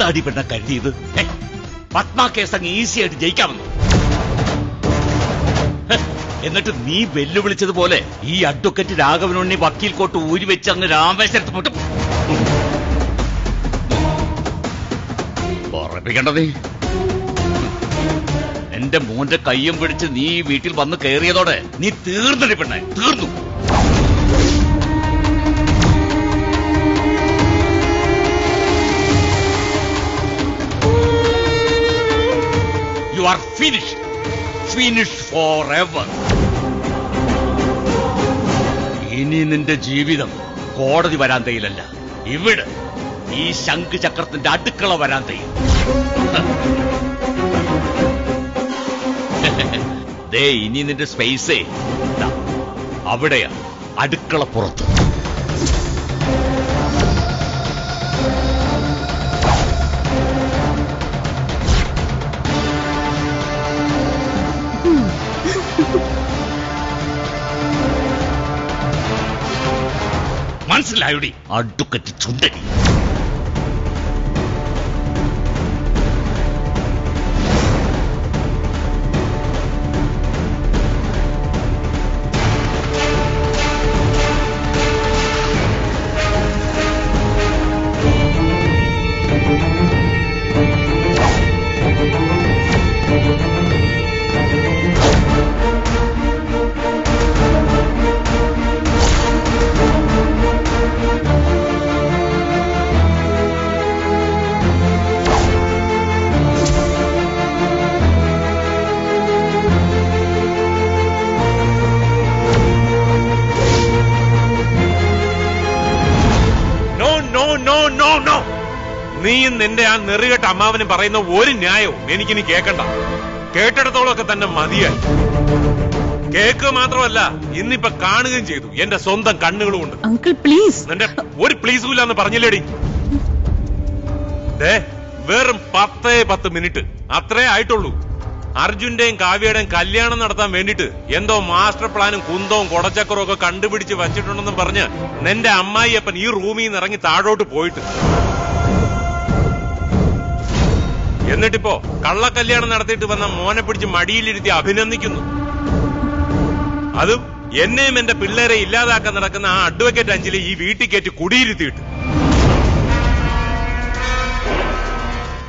എന്താടി പെണ്ണ കരുതിയത്? പത്മ കേസ് അങ്ങ് ഈസി ആയിട്ട് ജയിക്കാമെന്നു. എന്നിട്ട് നീ വെല്ലുവിളിച്ചതുപോലെ ഈ അഡ്വക്കേറ്റ് രാഘവനുണ്ണി വക്കീൽ കോട്ട് ഊരി വെച്ച് അങ്ങ് രാമേശ്വരത്ത് പോട്ടും ഓർമ്മിപ്പിക്കേണ്ടതേ. എന്റെ മോന്റെ കയ്യും പിടിച്ച് നീ വീട്ടിൽ വന്ന് കയറിയതോടെ നീ തീർന്നടി പെണ്ണെ, തീർന്നു. You are finished. Finished forever. ഇനി നിന്റെ ജീവിതം കോടതി വരാന്തയിലല്ല, ഇവിടെ ഈ ശംഖുചക്രത്തിന്റെ അടുക്കള വരാന്തയിൽ. ദേ ഇനി നിന്റെ സ്പേസേ അവിടെയാ, അടുക്കള പുറത്ത്. മനസ്സിലായോടി അഡ്വക്കേറ്റ് ചുണ്ടടി? നീയും നിന്റെ ആ നെറുകെട്ട അമ്മാവനും പറയുന്ന ഒരു ന്യായവും എനിക്കിനി കേൾക്കണ്ട. കേട്ടിടത്തോളമൊക്കെ തന്നെ മതിയായി. കേക്ക് മാത്രമല്ല, ഇന്നിപ്പൊ കാണുകയും ചെയ്തു എന്റെ സ്വന്തം കണ്ണുകളുമുണ്ട്. Uncle please. നിന്റെ ഒരു പ്ലീസും ഇല്ലാന്ന് പറഞ്ഞില്ലേടി? വെറും 10 മിനിറ്റ് അത്രേ ആയിട്ടുള്ളൂ. അർജുന്റെയും കാവ്യയുടെയും കല്യാണം നടത്താൻ വേണ്ടിട്ട് എന്തോ മാസ്റ്റർ പ്ലാനും കുന്തവും കൊടച്ചക്കറും ഒക്കെ കണ്ടുപിടിച്ച് വച്ചിട്ടുണ്ടെന്നും പറഞ്ഞ് നിന്റെ അമ്മായിയപ്പൻ ഈ റൂമിൽ നിന്ന് ഇറങ്ങി താഴോട്ട് പോയിട്ട്, എന്നിട്ടിപ്പോ കള്ളക്കല്യാണം നടത്തിയിട്ട് വന്ന മോനെ പിടിച്ച് മടിയിലിരുത്തി അഭിനന്ദിക്കുന്നു. അതും എന്നെയും എന്റെ പിള്ളേരെ ഇല്ലാതാക്കാൻ നടക്കുന്ന ആ അഡ്വക്കേറ്റ് അഞ്ജലി ഈ വീട്ടിൽ കയറ്റി കുടിയിരുത്തിയിട്ട്.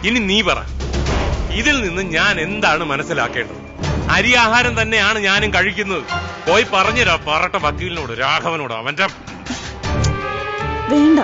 ഇനി നീ പറ, ഇതിൽ നിന്ന് ഞാൻ എന്താണ് മനസ്സിലാക്കേണ്ടത്? അരി ആഹാരം തന്നെയാണ് ഞാനും കഴിക്കുന്നത്. പോയി പറഞ്ഞുതരാ പറട്ട വക്കീലിനോട്, രാഘവനോട്. അവന്റെ വേണ്ട.